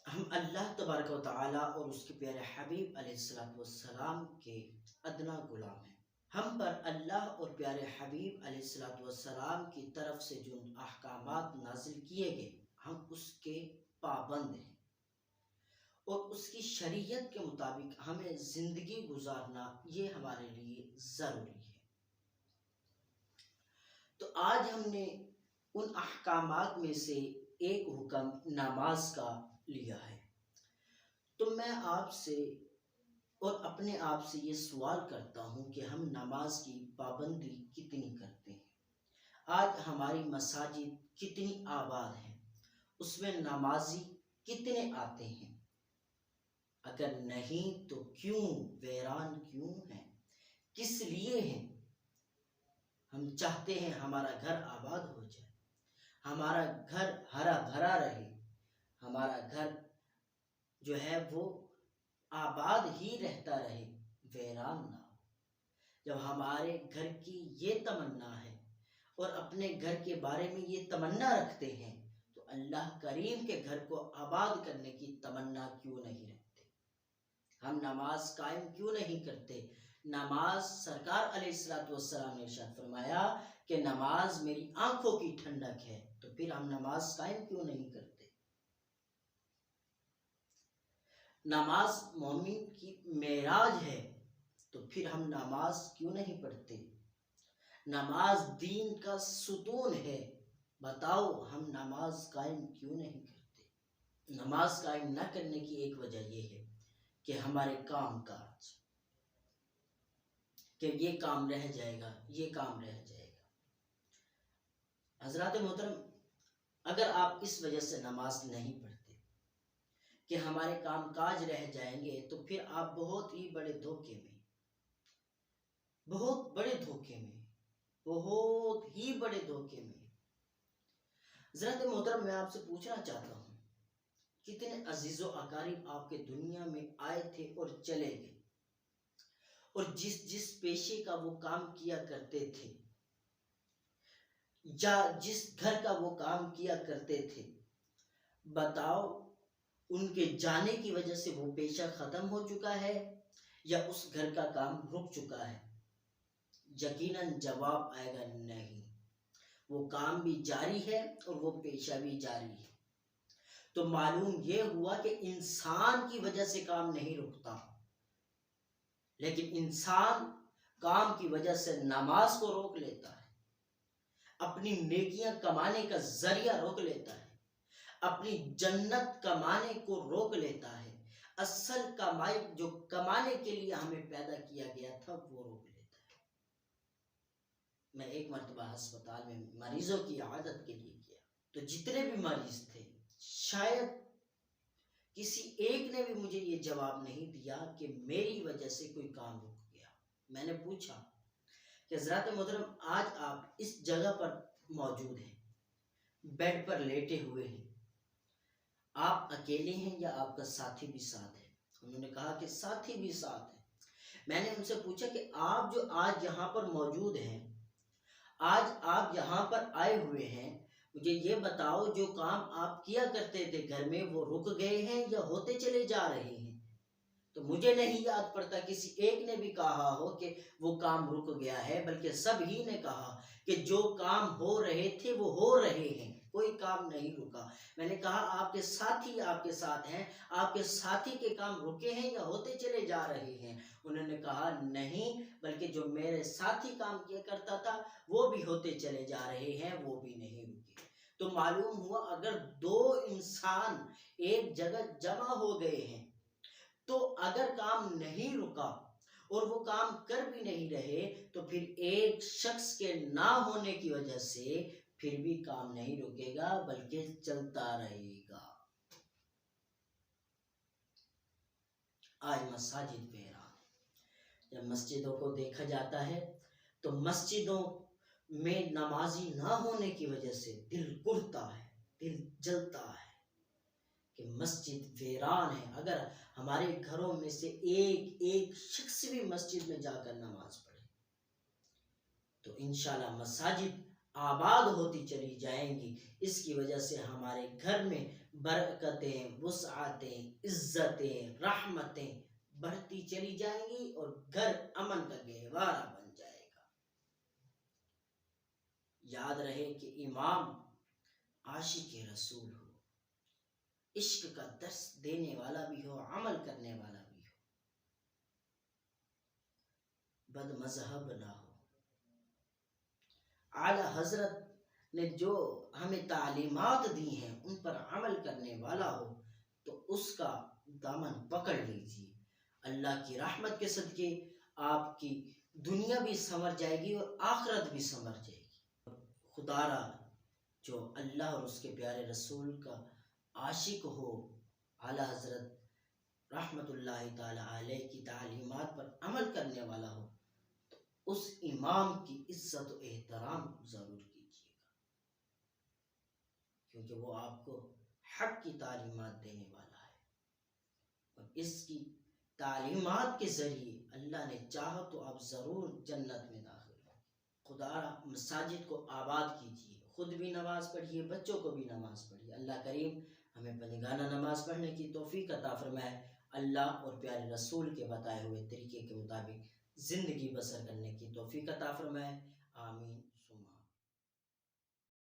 हम अल्लाह तबारक व तआला और उसके प्यारे हबीब अलैहिस्सलातु वस्सलाम के अदना गुलाम हैं। हम पर अल्लाह और प्यारे हबीब अलैहिस्सलातु वस्सलाम की तरफ से जो अहकामात नाजिल किए गए, हम उसके पाबंद हैं और उसकी शरीयत के मुताबिक हमें ज़िंदगी गुजारना ये हमारे लिए ज़रूरी है। तो आज हमने उन अहकामात में से एक हुक्म नमाज का लिया है। तो मैं आपसे और अपने आप से ये सवाल करता हूँ कि हम नमाज की पाबंदी कितनी करते हैं। आज हमारी मसाजिद कितनी आबाद हैं, उसमें नमाजी कितने आते हैं, अगर नहीं तो क्यों, वीरान क्यों हैं, किस लिए हैं। हम चाहते हैं हमारा घर आबाद हो जाए, हमारा घर हरा भरा रहे, हमारा घर जो है वो आबाद ही रहता रहे, वीरान ना हो। जब हमारे घर की ये तमन्ना है और अपने घर के बारे में ये तमन्ना रखते हैं, तो अल्लाह करीम के घर को आबाद करने की तमन्ना क्यों नहीं रखते। हम नमाज कायम क्यों नहीं करते। नमाज, सरकार अलैहिस्सलातु वस्सलाम ने इरशाद फरमाया कि नमाज मेरी आंखों की ठंडक है, तो फिर हम नमाज कायम क्यों नहीं करते। नमाज मोमिन की मेराज है, तो फिर हम नमाज क्यों नहीं पढ़ते। नमाज दीन का सुतून है, बताओ हम नमाज कायम क्यों नहीं करते। नमाज कायम न करने की एक वजह यह है कि हमारे काम काज, कि ये काम रह जाएगा, ये काम रह जाएगा। हजरात मोहतरम, अगर आप इस वजह से नमाज नहीं पढ़ते कि हमारे काम काज रह जाएंगे, तो फिर आप बहुत ही बड़े धोखे में, बहुत बड़े धोखे में, बहुत ही बड़े धोखे में। हजरत मोहतरम, मैं आपसे पूछना चाहता हूँ, कितने अजीजो अकारीब आपके दुनिया में आए थे और चले गए, और जिस जिस पेशे का वो काम किया करते थे या जिस घर का वो काम किया करते थे, बताओ उनके जाने की वजह से वो पेशा खत्म हो चुका है या उस घर का काम रुक चुका है। यकीनन जवाब आएगा नहीं, वो काम भी जारी है और वो पेशा भी जारी है। तो मालूम ये हुआ कि इंसान की वजह से काम नहीं रुकता, लेकिन इंसान काम की वजह से नमाज को रोक लेता है, अपनी नेकियां कमाने का जरिया रोक लेता है, अपनी जन्नत कमाने को रोक लेता है, असल कमाई जो कमाने के लिए हमें पैदा किया गया था वो रोक लेता है। मैं एक मरतबा अस्पताल में मरीजों की आदत के लिए गया, तो जितने भी मरीज थे, शायद किसी एक ने भी मुझे ये जवाब नहीं दिया कि मेरी वजह से कोई काम रुक गया। मैंने पूछा कि हज़रात मोहतरम, आज आप इस जगह पर मौजूद हैं, बेड पर लेटे हुए हैं, आप अकेले हैं या आपका साथी भी साथ है। उन्होंने कहा कि साथी भी साथ है। मैंने उनसे पूछा कि आप जो आज यहाँ पर मौजूद हैं, आज आप यहाँ पर आए हुए हैं, मुझे ये बताओ जो काम आप किया करते थे घर में, वो रुक गए हैं या होते चले जा रहे हैं। तो मुझे नहीं याद पड़ता किसी एक ने भी कहा हो कि वो काम रुक गया है, बल्कि सभी ने कहा कि जो काम हो रहे थे वो हो रहे हैं, कोई काम नहीं रुका। मैंने कहा आपके साथी आपके साथ हैं, आपके साथी के काम रुके हैं या होते चले जा रहे हैं। उन्होंने कहा नहीं, बल्कि जो मेरे साथी काम किया करता था वो भी होते चले जा रहे हैं, वो भी नहीं रुके। तो मालूम हुआ अगर दो इंसान एक जगह जमा हो गए हैं, तो अगर काम नहीं रुका और वो काम कर भी नहीं रहे, तो फिर एक शख्स के ना होने की वजह से फिर भी काम नहीं रुकेगा, बल्कि चलता रहेगा। आज मसाजिद वीरान है। जब मस्जिदों को देखा जाता है तो मस्जिदों में नमाजी ना होने की वजह से दिल कुढ़ता है, दिल जलता है कि मस्जिद वीरान है। अगर हमारे घरों में से एक एक शख्स भी मस्जिद में जाकर नमाज पढ़े, तो इंशाल्लाह मसाजिद आबाद होती चली जाएंगी। इसकी वजह से हमारे घर में बरकतें, वुसअतें, इज्जतें, रहमतें बढ़ती चली जाएंगी और घर अमन का गहवारा बन जाएगा। याद रहे कि इमाम आशिक रसूल हो, इश्क का दर्स देने वाला भी हो, अमल करने वाला भी हो, बदमजहब ना हो। आला हजरत ने जो हमें तालीमात दी हैं उन पर अमल करने वाला हो, तो उसका दामन पकड़ लीजिए। अल्लाह की रहमत के सदके आपकी दुनिया भी संवर जाएगी और आखिरत भी संवर जाएगी। खुदारा जो अल्लाह और उसके प्यारे रसूल का आशिक हो, आला हजरत रहमतुल्लाहि ताला अलैह की तालीमात पर अमल करने वाला हो, तो उस इमाम की इज्जत और एहतराम जरूर कीजिएगा, क्योंकि वो आपको हक की तालीमात देने वाला है। और इसकी तालीमात के जरिए अल्लाह ने चाहा तो आप जरूर जन्नत में दाखिल हो। खुदारा मसाजिद को आबाद कीजिए, खुद भी नमाज पढ़िए, बच्चों को भी नमाज पढ़िए। अल्लाह करीम हमें बनिगाना नमाज पढ़ने की तौफीक अता फरमाए। अल्लाह और प्यारे रसूल के बताए हुए तरीके के मुताबिक ज़िंदगी बसर करने की तौफीक अता फरमाए। आमीन।